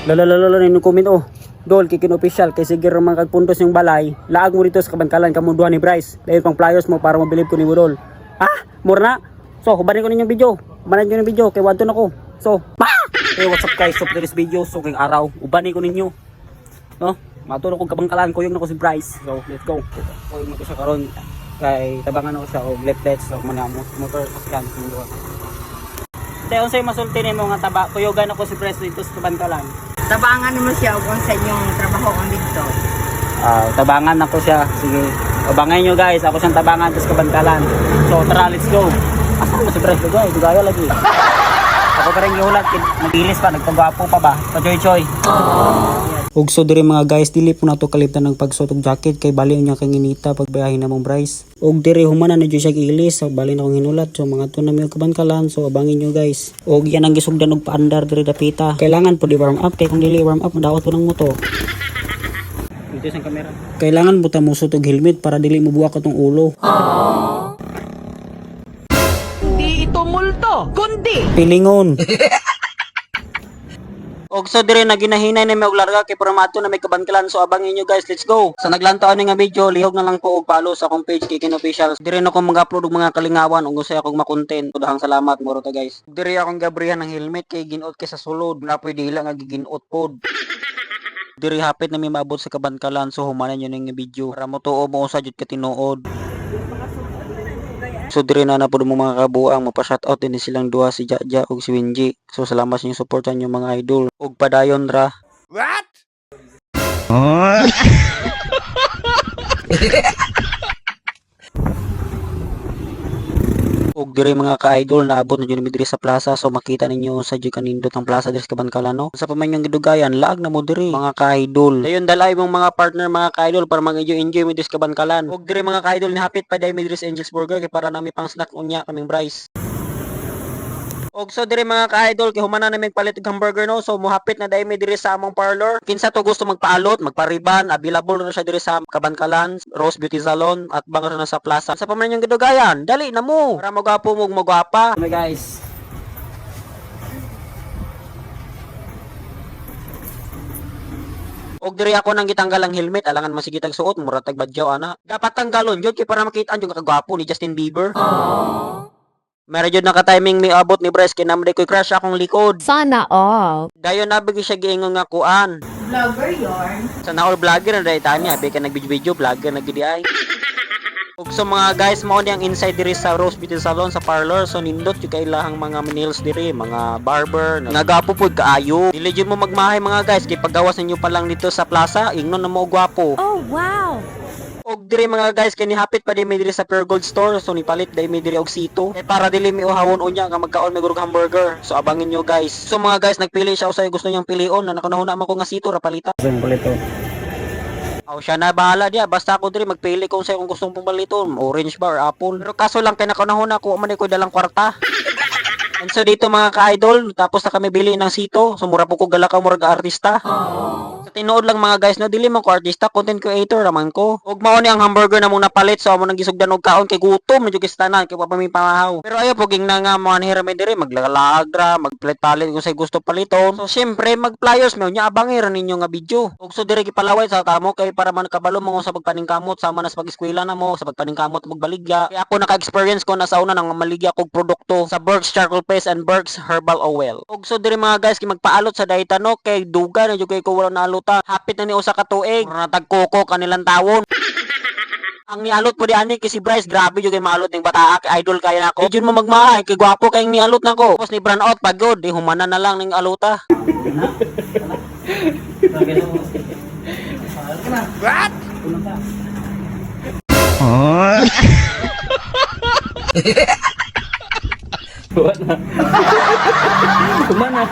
Lalalala na yung comment oh. Dol, kikin official, kay sige ramang kagpuntos yung balay, laag mo dito sa kabankalan kamunduhan ni Bryce. Dahil pang flyers mo para mabilib ko ni Budol. Ah, mura na. So, hubanin ko ninyong video. Hubanin ko yung video, kay wanton ako. So, hey, what's up guys? So, for this video, so kay araw, hubanin ko ninyo. No? Matulog kong kabangkalan ko yung nako si Bryce. So, let's go. Kuhin mo ko siya karon kay tabangan ako siya o left so muna motor scan munduhan. Tayo unsay masulti nimo nga taba kuyogan ako si Bryce dito sa kabankalan. Tabangan mo siya kung sa inyong trabaho ang dito. Tabangan ako siya. Sige. Abangan nyo guys. Ako siyang tabangan sa kabankalan. So tara, let's go. Asan mo si Bryce guys? Dugaya lagi. Ako pa rin iulat. Nagbilis pa. Nagpagwapo pa ba? Pa-choy-choy. Ug so diri mga guys, dili po nato kaliptan ng pagsuot og jacket kay bali unya kang inita pagbiyahe na mong Bryce. Ug diri human na jud siya giilis, so bali na akong hinulat. So mga tunami og kabankalan, so abangin nyo guys. Ug yan ang gisugdan og paandar diri dapita. Kailangan po di warm up kay kung dili warm up madawat po ng moto. Dito sa kamera. Kailangan buta mo suot og helmet para dili mo buwak atong ulo. Hindi ito multo, kundi Pilingon. Og so dire na ginahinay na may og larga kay formato na may kabankalan, so abangin nyo guys, let's go. Sa naglantaon ni nga video, lihog na lang ko og follow sa akong page Kikin Official. Dire na ko mag-upload og mga kalingawan ug usay akong ma-content. Tudahang salamat moro ta guys. Dire akong gabrihan ng helmet kay ginuot kay sa sulod, na pwede lang nga giginuot pod. Dire hapit na may maabot sa kabankalan, so humanan yun nga video para mo tuo mo usa jud ka tinuod. So dire na po mo mga kabuang mapa-shoutout din silang duha si Jaja ug si Winji. So salamat sa inyong suportan yung mga idol. Ug padayon ra. What? Ug dire mga ka-idol naabot na jud mi diri sa plaza, so makita ninyo sa jud kanindot ang plaza diri sa Kabankalan no. Sa pamanyong gidugayan laag na mo diri mga ka-idol. Dayon dalay mong mga partner mga ka-idol para mag-enjoy mi diri sa Kabankalan. Ug dire mga ka-idol ni hapit pa dai mi diri sa Angel's Burger kay para nami pang snack unya kaming Bryce. Og so dire mga ka-idol kay humana na palit og hamburger no, so mohapit na dai mi diri sa among parlor. Kinsa to gusto magpaalot, magpariban, available na siya diri sa Kabankalan, Rose Beauty Salon at bangor na sa plaza. Sa pamanyong gidugayan, dali na mo para magapo mo magwapa. Hey guys. Og diri ako nang gitanggal ang helmet, alangan masigit ang suot, mura tag badyaw ana. Dapat tanggalon jud kay para makita ang kagwapo ni Justin Bieber. Meron jud naka-timing mi abot ni Bryce kay namday ko'y crush akong likod. Sana all. Dayon nabigi siya giingon nga kuan. vlogger yarn. Sana all vlogger na dahil tani, abi ka nag-video vlogger na gidi ay. Ug so mga guys, mao ni ang inside diri sa Rose Beauty Salon sa parlor. So nindot yung kailahang mga nails diri, mga barber, nagapo pud kaayo. Dili jud mo magmahay mga guys, kay paggawas ninyo pa lang dito sa plaza, ingnon na mo gwapo. Oh, wow. Og diri mga guys, kay nihapit pa di mi diri sa Pure Gold Store, so nipalit dai mi diri og sito. Kay para dili mi uhawon unya nga magkaon mi gurog hamburger. So abangin nyo guys. So mga guys, nagpili siya usay gusto niyang pilion na nakanahuna man ko nga sito ra palita. Simple ito. Aw siya na bahala dia, basta ako diri magpili kung sa'yo kung gustong pumaliton, orange ba or apple. Pero kaso lang kay nakanahuna ko man ko dalang kwarta. And so dito mga ka-idol, tapos na kami bili ng sito. So mura po ko galakaw murag artista. Sa tinuod lang mga guys, no, dili man ko artista, content creator raman ko. Ug mao ni ang hamburger na mong napalit, so amo nang gisugdan og kaon kay gutom medyo kistanan kay pa mi pamahaw. Pero ayo puging na nga mo anhira mi diri maglalagra, magpalit-palit kung say gusto paliton. So syempre mag-flyers mo nya abangi ra ninyo nga video. Ug so diri gipalaway sa kamo kay para man kabalo mo sa pagpaningkamot sama na sa pag-eskwela na mo, sa pagpaningkamot ug baligya. Kay ako naka-experience ko na sa una nang maligya kog produkto sa Burke's Charcoal Paste and Burke's Herbal Oil. Ug so diri mga guys, kay magpaalot sa daytano kay duga na jud kay ko wala naalutan. Hapit na ni usa ka tuig, mura natagkoko kanilang tawon. Ang nialot po di ani kay si Bryce, grabe jud kay maalot ning bataa kay idol kaya nako. Di jud mo magmahay kay gwapo kay nialot nako. Tapos ni brand out pagod, di humana na lang ning aluta. What? Kumana.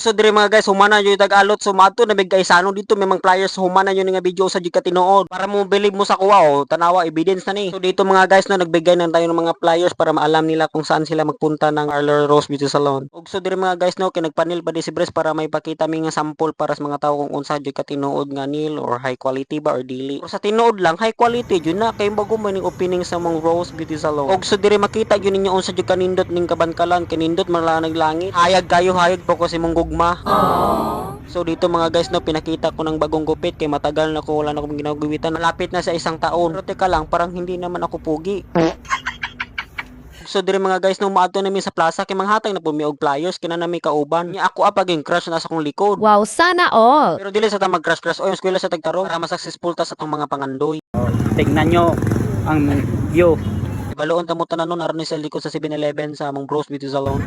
So dire mga guys, humana yung tag-alot. So mato na bigay sano dito may mga pliers humana yun nga video sa jika tinuod. Para mo believe mo sa kuha o tanawa evidence na ni. So dito mga guys no nagbigay na tayo ng mga pliers para maalam nila kung saan sila magpunta ng Parlor Rose Beauty Salon. Ug so dire mga guys no kinagpanil pa di si Bres para may pakita mi nga sample para sa mga tao kung unsa jika tinuod nga nail or high quality ba or dili. Or sa tinuod lang high quality yun na kay bago man ning opening sa mga Rose Beauty Salon. Ug so dire makita yun ninyo unsa jud kanindot ning kabankalan kinindot malalanag langit. Hayag kayo hayag po ko si mong gugma. So dito mga guys no pinakita ko ng bagong gupit kay matagal na ko wala na akong ginagupitan. Malapit na sa 1 taon. Pero teka lang parang hindi naman ako pugi. So dire mga guys no maato na mi sa plaza kay manghatag na po mi og pliers kina na mi kauban. Nya ako apaging crush na sa akong likod. Wow, sana all! Pero dili sa ta mag crush o yung eskwela sa tagtarong para masuccessful ta sa tong mga pangandoy. Tingnan nyo ang view. Ibaloon ta mo tanan nun aron ni sa likod sa 7-Eleven sa among Bros Beauty Salon.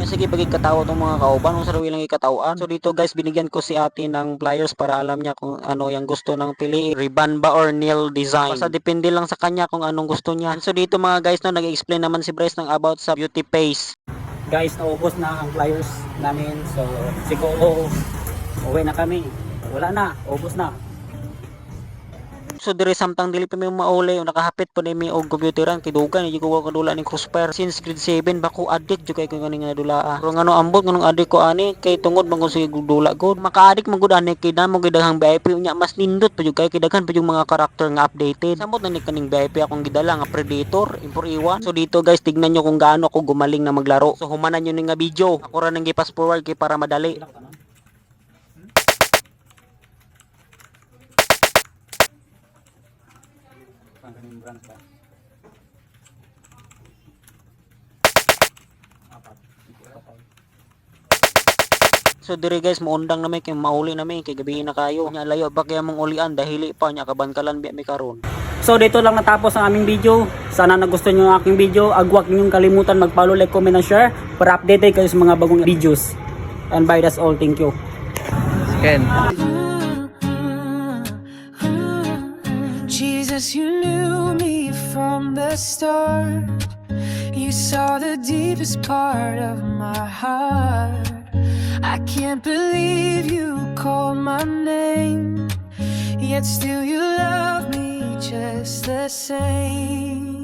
Sige pagig katawo tong mga kauban kung sarawi lang ikatawaan. So dito guys binigyan ko si ate ng pliers para alam niya kung ano yung gusto ng pili, ribbon ba or nail design. Basta depende lang sa kanya kung anong gusto niya. So dito mga guys no nag-explain naman si Bryce ng about sa beauty paste. Guys naubos na ang pliers namin. So siguro uwi na kami. Wala na, ubos na. So dire samtang dili pa mi mauli o nakahapit pa ni mi og computeran kay dugan di ko kadula ni Crossfire since grade 7 ba ko addict jud kay ko ganing nadulaa. Pero ngano ambot nganong addict ko ani kay tungod man ko sige dula gud maka-addict man gud ani kay damo gid daghang VIP nya mas nindot pa jud kay daghan pa jud mga karakter nga updated. Samot na ni kaning VIP akong gidala nga Predator, Impor 1. So dito guys tignan nyo kung gaano ako gumaling na maglaro. So humanan nyo ni nga video. Ako ra nang gi-pass forward kay para madali. So dire guys maundang na may kay mauli na may kay gabi na kayo. Nya layo ba kaya mong ulian dahili pa nya kabankalan biya mi karon. So dito lang natapos ang aming video. Sana nagustuhan niyo ang aking video. Agwag ninyong kalimutan mag-follow, like, comment, and share para updated kayo sa mga bagong videos. And bye, that's all. Thank you. Ken. Jesus, you knew me from the start. You saw the deepest part of my heart. I can't believe you called my name, yet still you love me just the same.